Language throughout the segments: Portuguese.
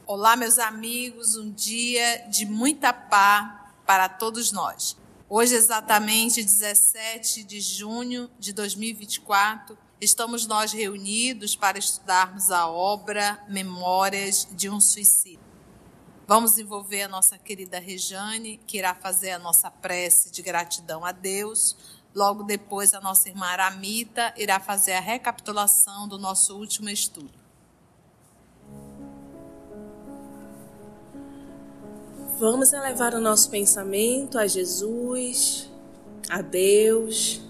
Olá, meus amigos, um dia de muita paz para todos nós. Hoje, exatamente 17 de junho de 2024, estamos nós reunidos para estudarmos a obra Memórias de um Suicida. Vamos envolver a nossa querida Rejane, que irá fazer a nossa prece de gratidão a Deus. Logo depois, a nossa irmã Aramita irá fazer a recapitulação do nosso último estudo. Vamos elevar o nosso pensamento a Jesus, a Deus,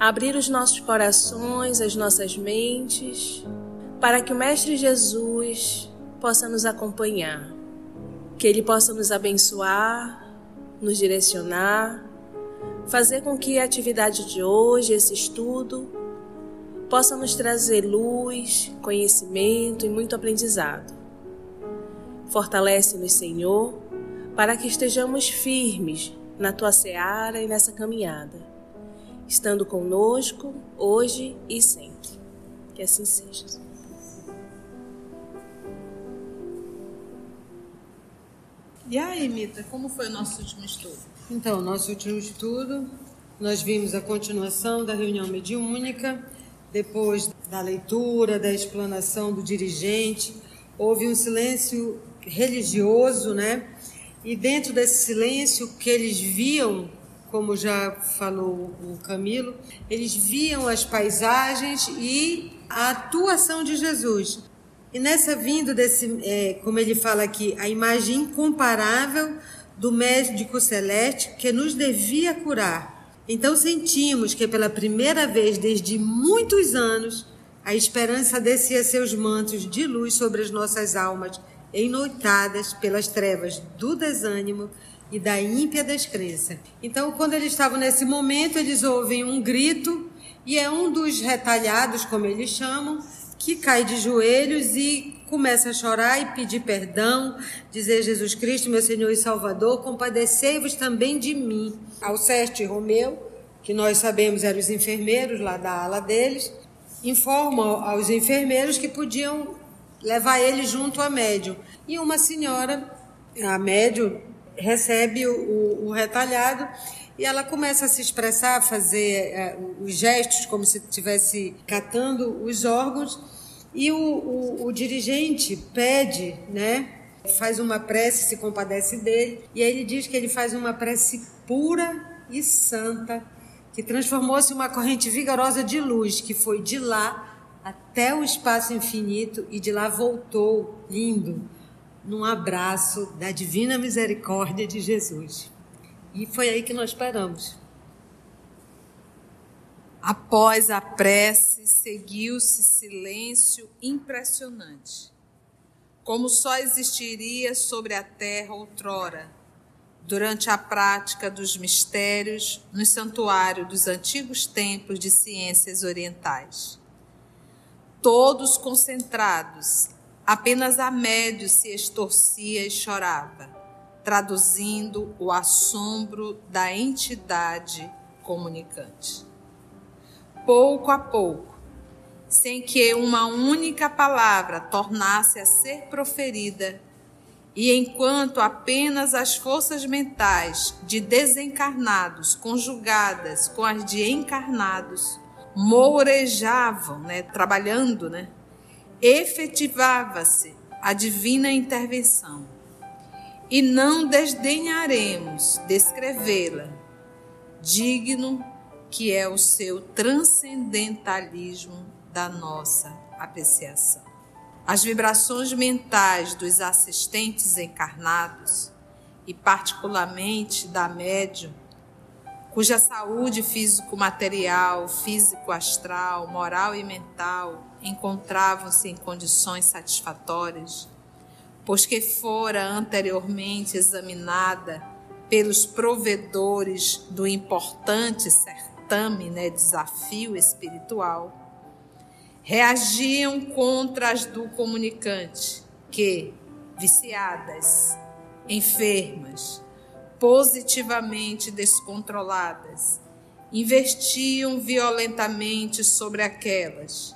abrir os nossos corações, as nossas mentes, para que o Mestre Jesus possa nos acompanhar, que Ele possa nos abençoar, nos direcionar, fazer com que a atividade de hoje, esse estudo, possa nos trazer luz, conhecimento e muito aprendizado. Fortalece-nos, Senhor, para que estejamos firmes na Tua seara e nessa caminhada, estando conosco hoje e sempre. Que assim seja. E aí, Mita, como foi o nosso último estudo? Então, nosso último estudo, nós vimos a continuação da reunião mediúnica, depois da leitura, da explanação do dirigente, houve um silêncio religioso, né? E dentro desse silêncio que eles viam, como já falou o Camilo, eles viam as paisagens e a atuação de Jesus. E nessa vinda desse, como ele fala aqui, a imagem incomparável do médico celeste que nos devia curar. Então sentimos que pela primeira vez desde muitos anos, a esperança descia seus mantos de luz sobre as nossas almas, ennoitadas pelas trevas do desânimo e da ímpia descrença. Então, quando eles estavam nesse momento, eles ouvem um grito e é um dos retalhados, como eles chamam, que cai de joelhos e começa a chorar e pedir perdão, dizer: Jesus Cristo, meu Senhor e Salvador, compadecei-vos também de mim. Alceste e Romeu, que nós sabemos eram os enfermeiros lá da ala deles, informam aos enfermeiros que podiam levar ele junto à médium. E uma senhora, a médium, recebe o retalhado e ela começa a se expressar, a fazer os gestos como se estivesse catando os órgãos. E o dirigente pede, né, faz uma prece, se compadece dele. E aí ele diz que ele faz uma prece pura e santa, que transformou-se em uma corrente vigorosa de luz, que foi de lá até o espaço infinito e de lá voltou, lindo, num abraço da divina misericórdia de Jesus. E foi aí que nós paramos. Após a prece, seguiu-se silêncio impressionante, como só existiria sobre a terra outrora, durante a prática dos mistérios no santuário dos antigos templos de ciências orientais. Todos concentrados, apenas a médium se estorcia e chorava, traduzindo o assombro da entidade comunicante. Pouco a pouco, sem que uma única palavra tornasse a ser proferida, e enquanto apenas as forças mentais de desencarnados conjugadas com as de encarnados mourejavam, trabalhando, efetivava-se a divina intervenção. E não desdenharemos descrevê-la, digno que é o seu transcendentalismo da nossa apreciação. As vibrações mentais dos assistentes encarnados, e particularmente da médium, cuja saúde físico-material, físico-astral, moral e mental encontravam-se em condições satisfatórias, pois que fora anteriormente examinada pelos provedores do importante certame, desafio espiritual, reagiam contra as do comunicante, que, viciadas, enfermas, positivamente descontroladas, investiam violentamente sobre aquelas,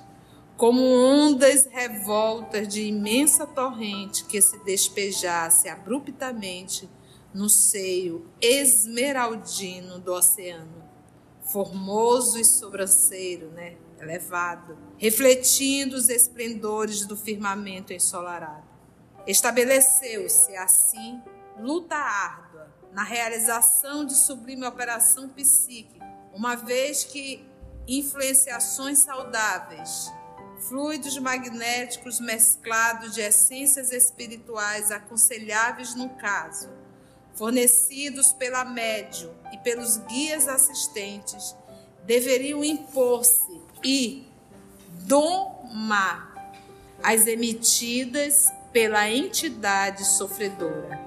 como ondas revoltas de imensa torrente que se despejasse abruptamente no seio esmeraldino do oceano, formoso e sobranceiro, elevado, refletindo os esplendores do firmamento ensolarado. Estabeleceu-se, assim, luta árdua na realização de sublime operação psíquica, uma vez que influenciações saudáveis, fluidos magnéticos mesclados de essências espirituais aconselháveis no caso, fornecidos pela médium e pelos guias assistentes, deveriam impor-se e domar as emitidas pela entidade sofredora,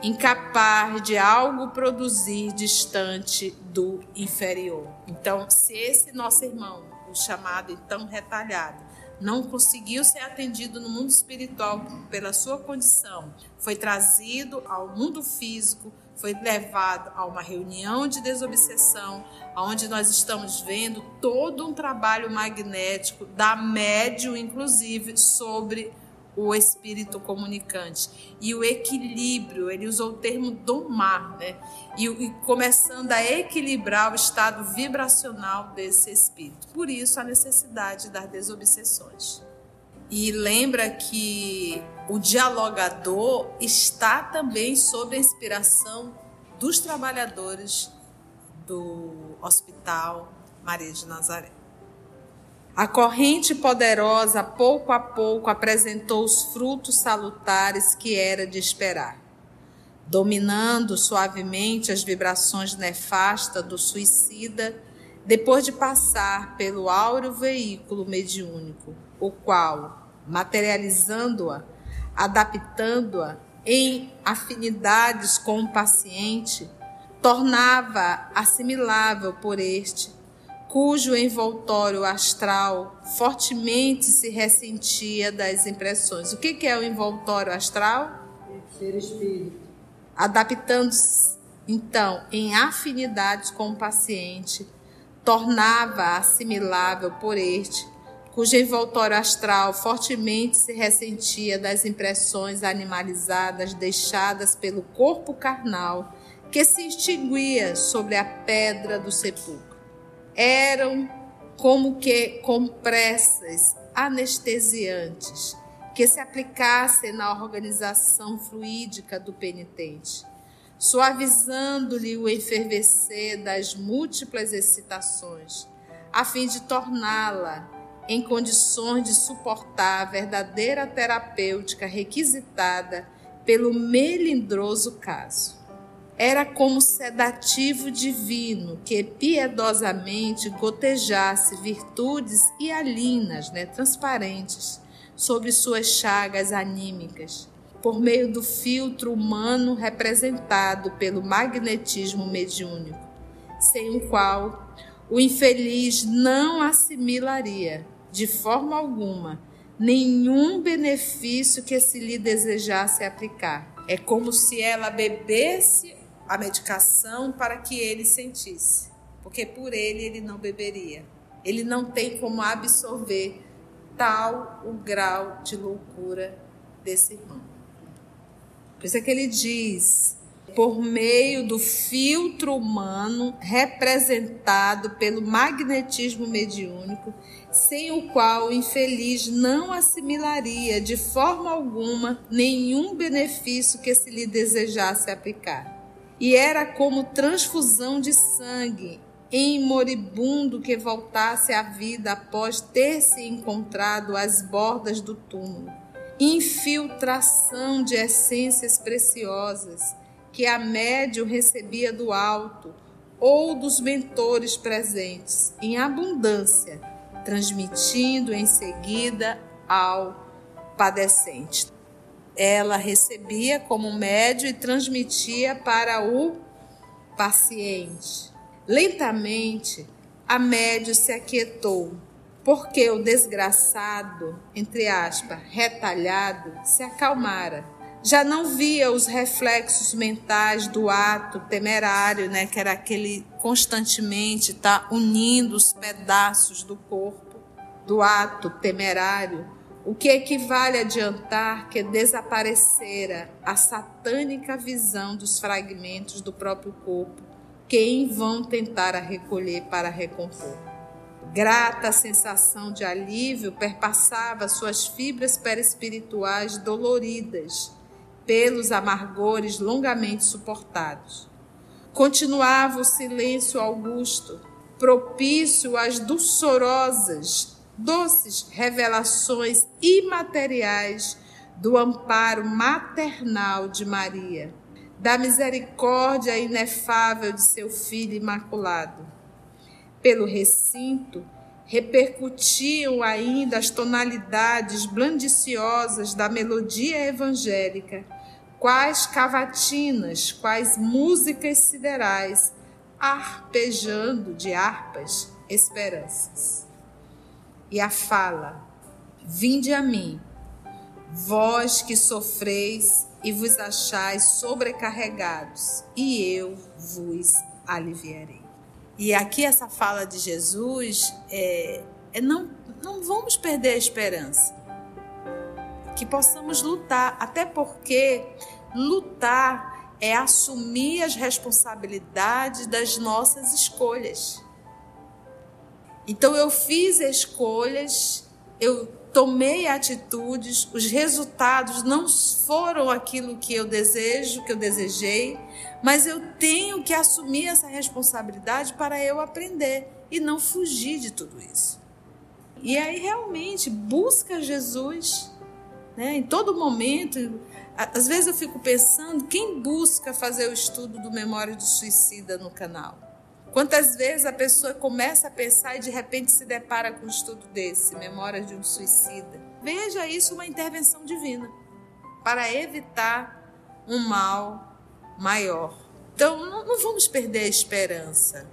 incapaz de algo produzir distante do inferior. Então, se esse nosso irmão, o chamado então retalhado, não conseguiu ser atendido no mundo espiritual pela sua condição, foi trazido ao mundo físico, foi levado a uma reunião de desobsessão, onde nós estamos vendo todo um trabalho magnético da médium, inclusive, sobre o espírito comunicante. E o equilíbrio, ele usou o termo domar, e começando a equilibrar o estado vibracional desse espírito. Por isso, a necessidade das desobsessões. E lembra que o dialogador está também sob a inspiração dos trabalhadores do Hospital Maria de Nazaré. A corrente poderosa, pouco a pouco, apresentou os frutos salutares que era de esperar, dominando suavemente as vibrações nefastas do suicida, depois de passar pelo áureo veículo mediúnico, o qual, materializando-a, adaptando-a em afinidades com o paciente, tornava assimilável por este, cujo envoltório astral fortemente se ressentia das impressões. O que é o envoltório astral? Ser espírito. Adaptando-se, então, em afinidades com o paciente, tornava assimilável por este, cujo envoltório astral fortemente se ressentia das impressões animalizadas deixadas pelo corpo carnal que se extinguia sobre a pedra do sepulcro. Eram como que compressas anestesiantes que se aplicassem na organização fluídica do penitente, suavizando-lhe o efervescer das múltiplas excitações, a fim de torná-la em condições de suportar a verdadeira terapêutica requisitada pelo melindroso caso. Era como sedativo divino que piedosamente gotejasse virtudes hialinas, transparentes, sobre suas chagas anímicas, por meio do filtro humano representado pelo magnetismo mediúnico, sem o qual o infeliz não assimilaria, de forma alguma, nenhum benefício que se lhe desejasse aplicar. É como se ela bebesse a medicação para que ele sentisse, porque por ele não beberia. Ele não tem como absorver tal o grau de loucura desse irmão. Por isso é que ele diz, por meio do filtro humano representado pelo magnetismo mediúnico, sem o qual o infeliz não assimilaria de forma alguma nenhum benefício que se lhe desejasse aplicar. E era como transfusão de sangue em moribundo que voltasse à vida após ter se encontrado às bordas do túmulo. Infiltração de essências preciosas que a médium recebia do alto ou dos mentores presentes, em abundância, transmitindo em seguida ao padecente. Ela recebia como médium e transmitia para o paciente. Lentamente, a médium se aquietou porque o desgraçado, entre aspas, retalhado, se acalmara. Já não via os reflexos mentais do ato temerário, né, que era aquele constantemente unindo os pedaços do corpo, do ato temerário, o que equivale a adiantar que desaparecera a satânica visão dos fragmentos do próprio corpo, que em vão tentara recolher para recompor. Grata sensação de alívio perpassava suas fibras perispirituais doloridas pelos amargores longamente suportados. Continuava o silêncio augusto, propício às doces revelações imateriais do amparo maternal de Maria, da misericórdia inefável de seu Filho Imaculado. Pelo recinto, repercutiam ainda as tonalidades blandiciosas da melodia evangélica, quais cavatinas, quais músicas siderais, arpejando de harpas esperanças. E a fala: vinde a mim, vós que sofreis e vos achais sobrecarregados, e eu vos aliviarei. E aqui essa fala de Jesus não vamos perder a esperança, que possamos lutar, até porque lutar é assumir as responsabilidades das nossas escolhas. Então eu fiz escolhas, eu tomei atitudes, os resultados não foram aquilo que eu desejo, que eu desejei, mas eu tenho que assumir essa responsabilidade para eu aprender e não fugir de tudo isso. E aí realmente busca Jesus, né? Em todo momento. Às vezes eu fico pensando, quem busca fazer o estudo do Memória do Suicida no canal? Quantas vezes a pessoa começa a pensar e de repente se depara com um estudo desse, Memórias de um Suicida. Veja isso uma intervenção divina, para evitar um mal maior. Então não vamos perder a esperança.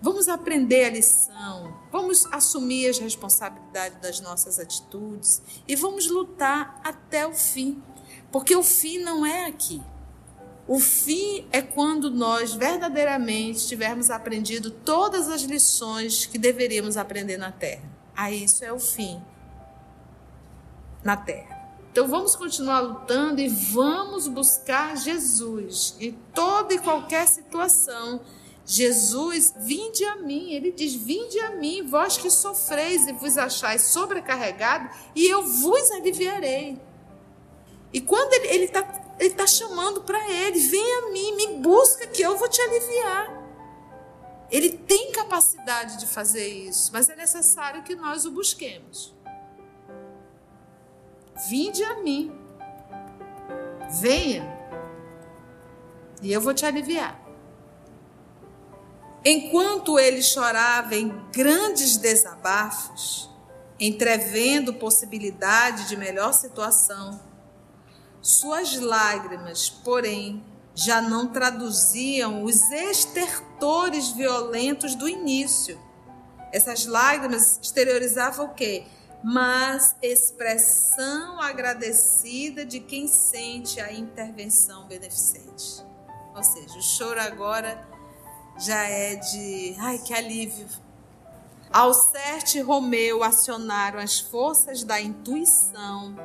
Vamos aprender a lição, vamos assumir as responsabilidades das nossas atitudes e vamos lutar até o fim, porque o fim não é aqui. O fim é quando nós verdadeiramente tivermos aprendido todas as lições que deveríamos aprender na Terra. Aí isso é o fim na Terra. Então vamos continuar lutando e vamos buscar Jesus em toda e qualquer situação. Jesus, vinde a mim, ele diz, vinde a mim, vós que sofreis e vos achais sobrecarregados, e eu vos aliviarei. E quando ele está chamando para ele, vem a mim, me busca que eu vou te aliviar. Ele tem capacidade de fazer isso, mas é necessário que nós o busquemos. Vinde a mim, venha, e eu vou te aliviar. Enquanto ele chorava em grandes desabafos, entrevendo possibilidade de melhor situação, suas lágrimas, porém, já não traduziam os estertores violentos do início. Essas lágrimas exteriorizavam o quê? Mas expressão agradecida de quem sente a intervenção beneficente. Ou seja, o choro agora já é de, ai, que alívio. Alceste e Romeu acionaram as forças da intuição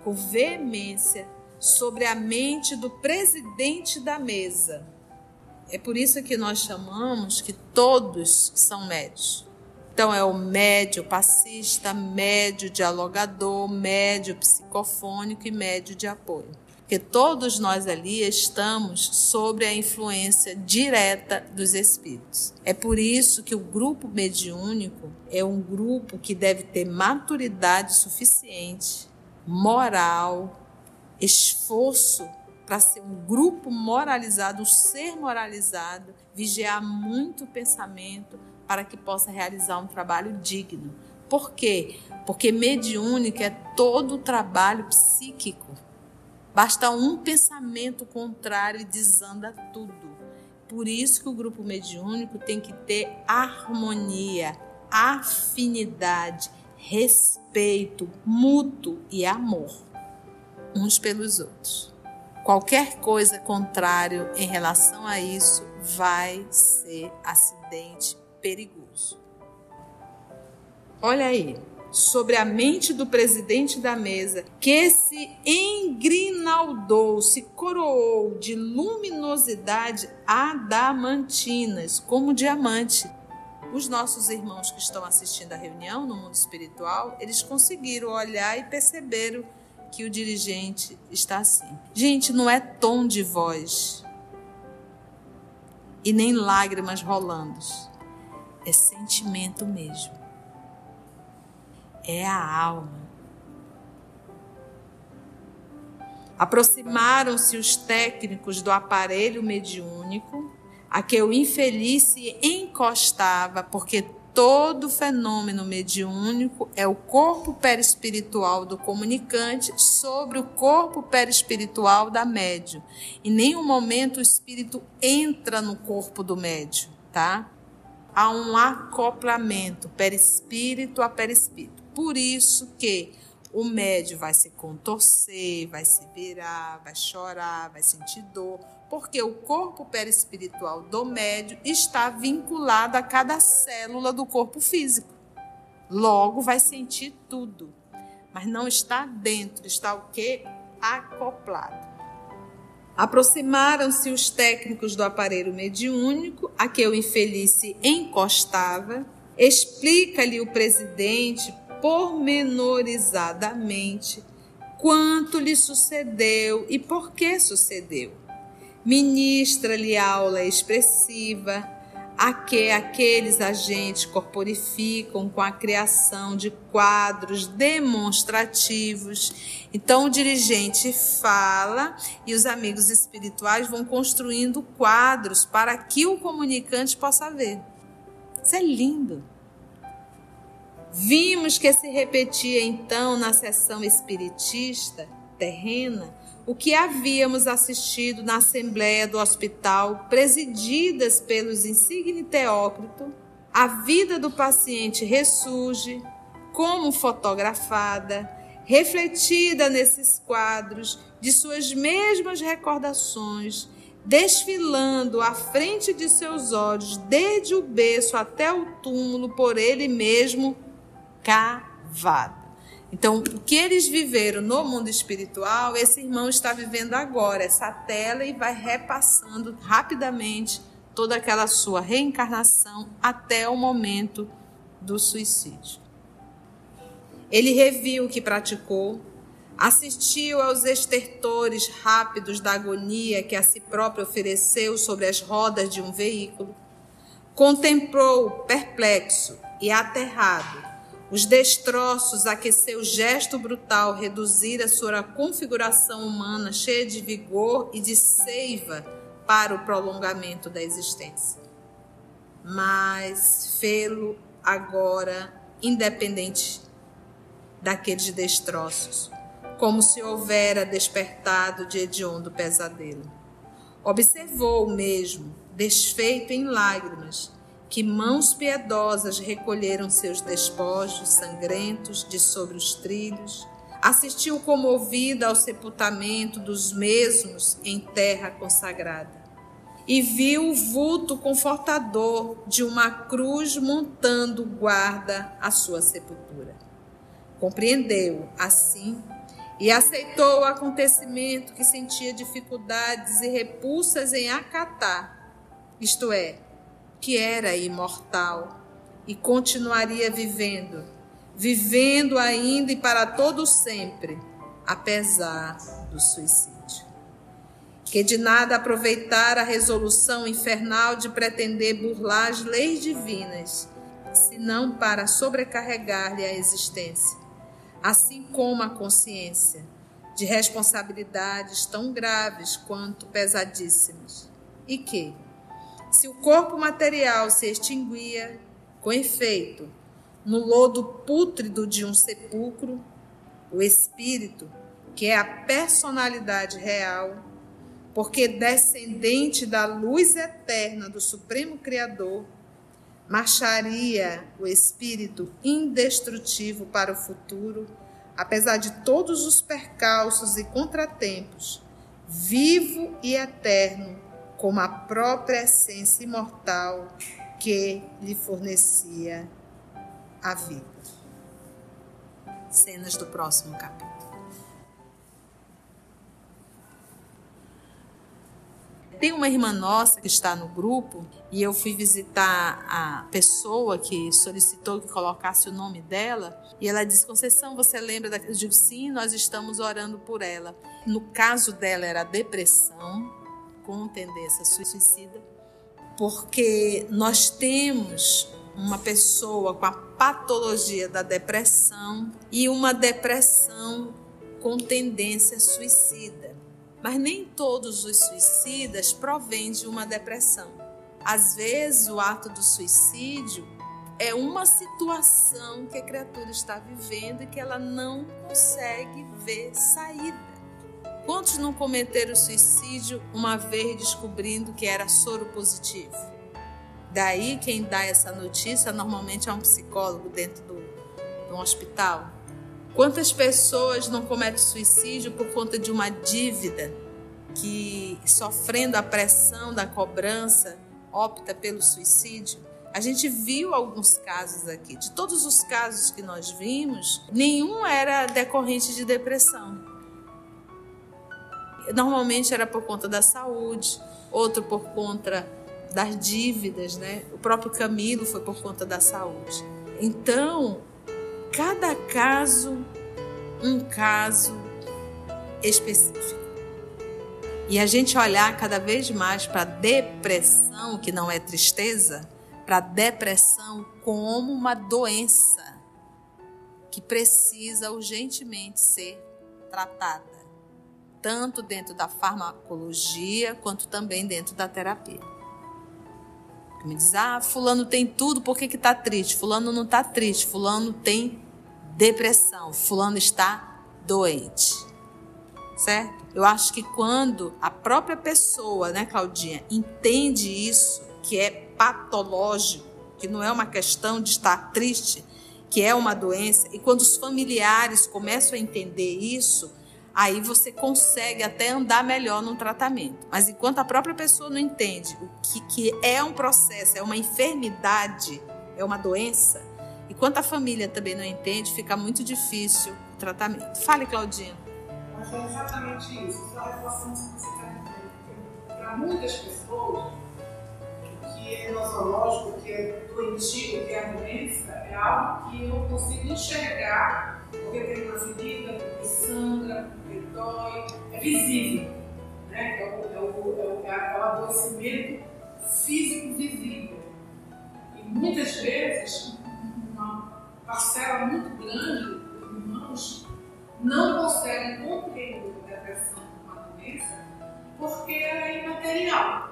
com veemência sobre a mente do presidente da mesa. É por isso que nós chamamos que todos são médios. Então é o médio passista, médio dialogador, médio psicofônico e médio de apoio. Porque todos nós ali estamos sob a influência direta dos espíritos. É por isso que o grupo mediúnico é um grupo que deve ter maturidade suficiente, moral, esforço para ser um grupo moralizado, um ser moralizado, vigiar muito o pensamento para que possa realizar um trabalho digno. Por quê? Porque mediúnico é todo o trabalho psíquico. Basta um pensamento contrário e desanda tudo. Por isso que o grupo mediúnico tem que ter harmonia, afinidade, respeito mútuo e amor uns pelos outros. Qualquer coisa contrário em relação a isso vai ser acidente perigoso. Olha aí, sobre a mente do presidente da mesa, que se engrinaldou, se coroou de luminosidade adamantinas, como diamante. Os nossos irmãos que estão assistindo a reunião no mundo espiritual, eles conseguiram olhar e perceberam que o dirigente está assim. Gente, não é tom de voz e nem lágrimas rolando, é sentimento mesmo. É a alma. Aproximaram-se os técnicos do aparelho mediúnico, a que o infeliz se encostava, porque todo fenômeno mediúnico é o corpo perispiritual do comunicante sobre o corpo perispiritual da médium. Em nenhum momento o espírito entra no corpo do médium, tá? Há um acoplamento perispírito a perispírito. Por isso que o médium vai se contorcer, vai se virar, vai chorar, vai sentir dor, porque o corpo perispiritual do médium está vinculado a cada célula do corpo físico. Logo vai sentir tudo, mas não está dentro, está o quê? Acoplado. Aproximaram-se os técnicos do aparelho mediúnico, a que o infeliz se encostava. Explica-lhe o presidente pormenorizadamente quanto lhe sucedeu e por que sucedeu. Ministra-lhe aula expressiva, a que aqueles agentes corporificam com a criação de quadros demonstrativos. Então o dirigente fala e os amigos espirituais vão construindo quadros para que o comunicante possa ver. Isso é lindo. Vimos que se repetia então na sessão espiritista terrena o que havíamos assistido na assembleia do hospital, presididas pelos insigne Teócrito. A vida do paciente ressurge, como fotografada, refletida nesses quadros de suas mesmas recordações, desfilando à frente de seus olhos, desde o berço até o túmulo, por ele mesmo cavado. Então, o que eles viveram no mundo espiritual, esse irmão está vivendo agora, essa tela, e vai repassando rapidamente toda aquela sua reencarnação até o momento do suicídio. Ele reviu o que praticou, assistiu aos estertores rápidos da agonia que a si próprio ofereceu sobre as rodas de um veículo, contemplou perplexo e aterrado os destroços a que seu gesto brutal reduzira sua configuração humana cheia de vigor e de seiva para o prolongamento da existência. Mas fê-lo agora independente daqueles destroços, como se houvera despertado de hediondo pesadelo. Observou mesmo, desfeito em lágrimas, que mãos piedosas recolheram seus despojos sangrentos de sobre os trilhos, assistiu comovida ao sepultamento dos mesmos em terra consagrada, e viu o vulto confortador de uma cruz montando guarda à sua sepultura. Compreendeu, assim, e aceitou o acontecimento que sentia dificuldades e repulsas em acatar, isto é, que era imortal e continuaria vivendo ainda e para todo sempre, apesar do suicídio. Que de nada aproveitar a resolução infernal de pretender burlar as leis divinas, senão para sobrecarregar-lhe a existência, assim como a consciência, de responsabilidades tão graves quanto pesadíssimas, e que, se o corpo material se extinguia, com efeito, no lodo pútrido de um sepulcro, o espírito, que é a personalidade real, porque descendente da luz eterna do Supremo Criador, marcharia o espírito indestrutível para o futuro, apesar de todos os percalços e contratempos, vivo e eterno, como a própria essência imortal que lhe fornecia a vida. Cenas do próximo capítulo. Tem uma irmã nossa que está no grupo e eu fui visitar a pessoa que solicitou que colocasse o nome dela e ela disse: Conceição, você lembra da... Eu digo: sim, nós estamos orando por ela. No caso dela era depressão com tendência suicida, porque nós temos uma pessoa com a patologia da depressão e uma depressão com tendência suicida. Mas nem todos os suicidas provêm de uma depressão. Às vezes, o ato do suicídio é uma situação que a criatura está vivendo e que ela não consegue ver saída. Quantos não cometeram suicídio uma vez descobrindo que era soro positivo? Daí, quem dá essa notícia normalmente é um psicólogo dentro de um hospital. Quantas pessoas não cometem suicídio por conta de uma dívida que, sofrendo a pressão da cobrança, opta pelo suicídio? A gente viu alguns casos aqui. De todos os casos que nós vimos, nenhum era decorrente de depressão. Normalmente era por conta da saúde, outro por conta das dívidas, né? O próprio Camilo foi por conta da saúde. Então, cada caso, um caso específico. E a gente olhar cada vez mais para a depressão, que não é tristeza, para a depressão como uma doença que precisa urgentemente ser tratada, tanto dentro da farmacologia quanto também dentro da terapia. Me diz: fulano tem tudo, por que está triste? Fulano não está triste, fulano tem depressão, fulano está doente, certo? Eu acho que quando a própria pessoa, né, Claudinha, entende isso, que é patológico, que não é uma questão de estar triste, que é uma doença, e quando os familiares começam a entender isso, aí você consegue até andar melhor no tratamento. Mas enquanto a própria pessoa não entende o que é um processo, é uma enfermidade, é uma doença, e quanto a família também não entende, fica muito difícil o tratamento. Fale, Claudinha. Mas é exatamente isso, essa relação que você está dizendo. Para muitas pessoas, o que é nosológico, o que é doentio, o que é a doença, é algo que eu consigo enxergar, porque tem uma ferida, porque sangra, porque dói, é visível, né? É o adoecimento físico visível. E muitas vezes, uma parcela muito grande dos irmãos não conseguem compreender a depressão como uma doença porque ela é imaterial.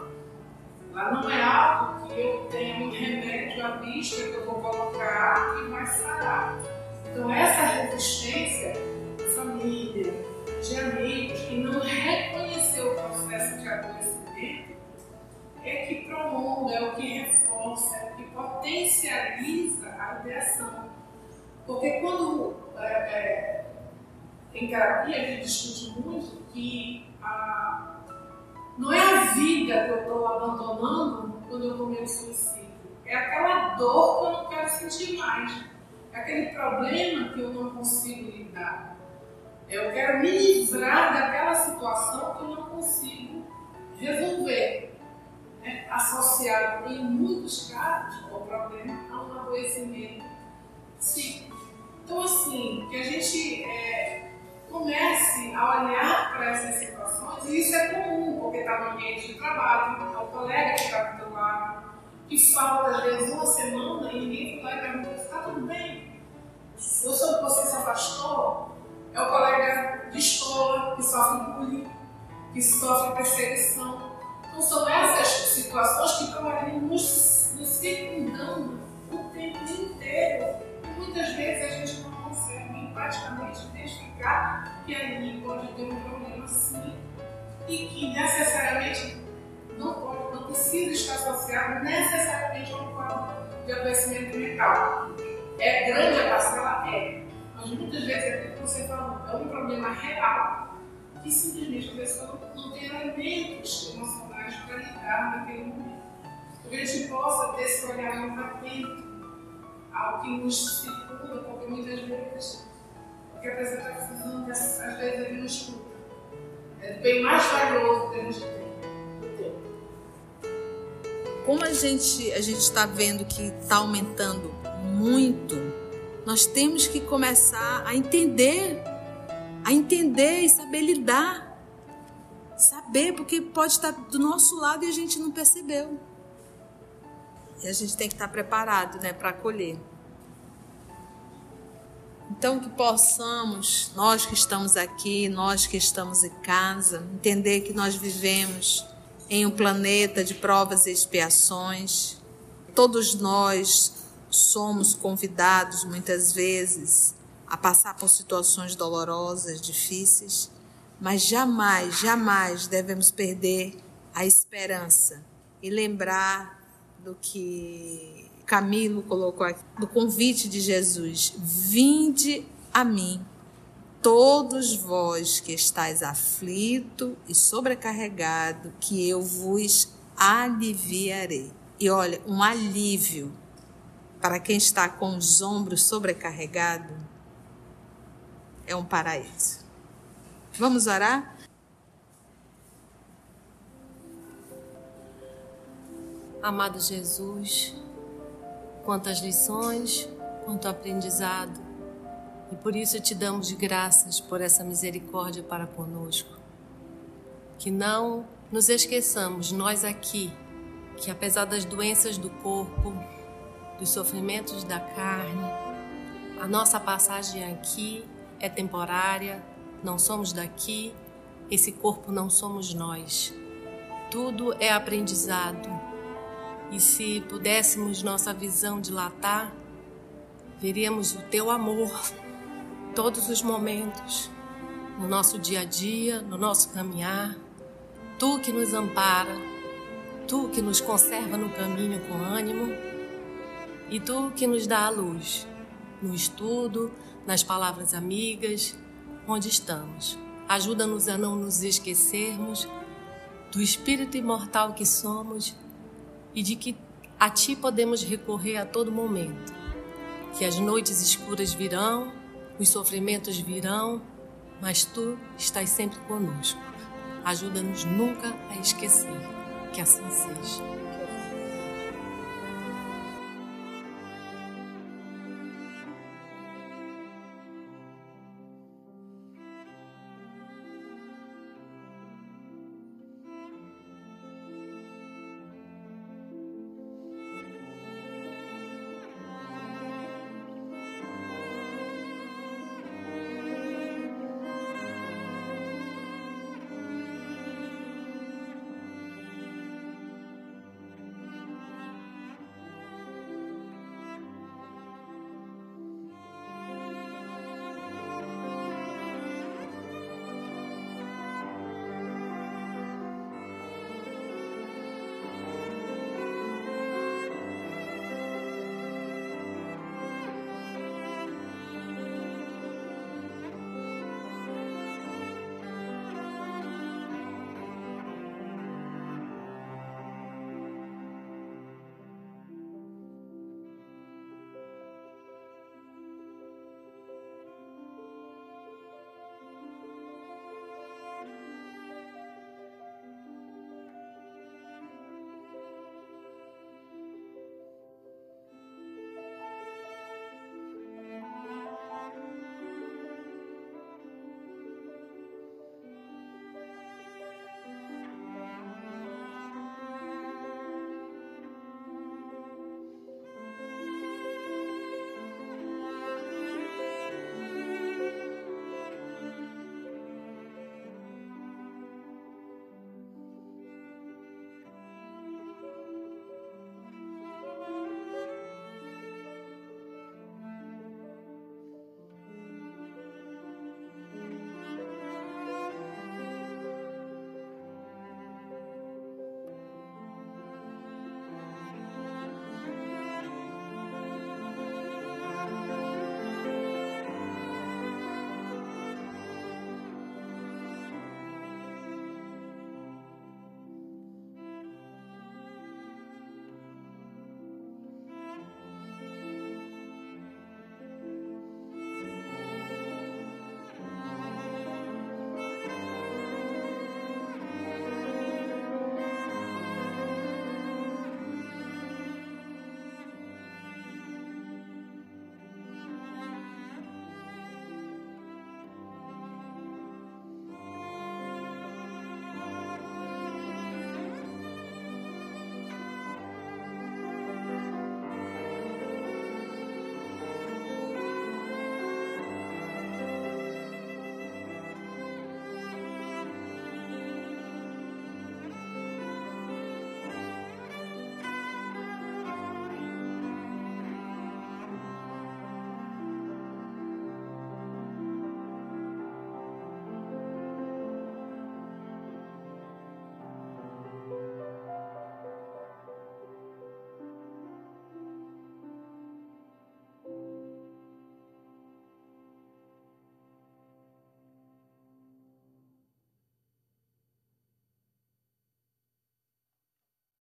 Ela não é algo que eu tenha um remédio à vista que eu vou colocar e vai sarar. Então, essa resistência de família, de amigos que não reconheceu o processo de adoecimento é que prolonga, é o que reforça, é o que potencializa a ideação. Porque quando em terapia a gente discute muito que não é a vida que eu estou abandonando quando eu cometo suicídio, é aquela dor que eu não quero sentir mais. É aquele problema que eu não consigo lidar. Eu quero me livrar daquela situação que eu não consigo resolver. Né? Associado, em muitos casos, ao problema, a um adoecimento psíquico. Então, assim, que a gente comece a olhar para essas situações, e isso é comum, porque está no ambiente de trabalho, é o colega que está do teu lado, que falta às vezes uma semana e ninguém vai perguntar: está tudo bem? Você se afastou? É o colega de escola que sofre bullying, que sofre perseguição. Então são essas situações que estão ali nos circundando o tempo inteiro. E muitas vezes a gente não consegue empaticamente identificar que ali pode ter um problema sim e que necessariamente não precisa estar associado necessariamente a um quadro de adoecimento mental. É grande a parcela? É. Mas muitas vezes é o que você falou, é um problema real que simplesmente a pessoa não tem elementos emocionais para lidar naquele momento. Que a gente possa ter esse olhar mais atento ao que nos circunda, porque muitas vezes o que a pessoa está precisando, às vezes ele não escuta. É bem mais valioso que a gente tem. Como a gente está vendo que está aumentando muito, nós temos que começar a entender e saber lidar. Saber, porque pode estar do nosso lado e a gente não percebeu. E a gente tem que estar preparado, né, para acolher. Então que possamos, nós que estamos aqui, nós que estamos em casa, entender que nós vivemos em um planeta de provas e expiações. Todos nós somos convidados muitas vezes a passar por situações dolorosas, difíceis, mas jamais, jamais devemos perder a esperança e lembrar do que Camilo colocou aqui, do convite de Jesus: vinde a mim, todos vós que estáis aflito e sobrecarregado, que eu vos aliviarei. E olha, um alívio para quem está com os ombros sobrecarregados é um paraíso. Vamos orar? Amado Jesus, quantas lições, quanto aprendizado, e por isso te damos graças por essa misericórdia para conosco. Que não nos esqueçamos, nós aqui, que apesar das doenças do corpo, dos sofrimentos da carne, a nossa passagem aqui é temporária, não somos daqui, esse corpo não somos nós. Tudo é aprendizado. E se pudéssemos nossa visão dilatar, veríamos o teu amor todos os momentos, no nosso dia a dia, no nosso caminhar. Tu que nos ampara, tu que nos conserva no caminho com ânimo e tu que nos dá a luz, no estudo, nas palavras amigas, onde estamos. Ajuda-nos a não nos esquecermos do espírito imortal que somos e de que a Ti podemos recorrer a todo momento. Que as noites escuras virão, os sofrimentos virão, mas Tu estás sempre conosco. Ajuda-nos nunca a esquecer. Que assim seja.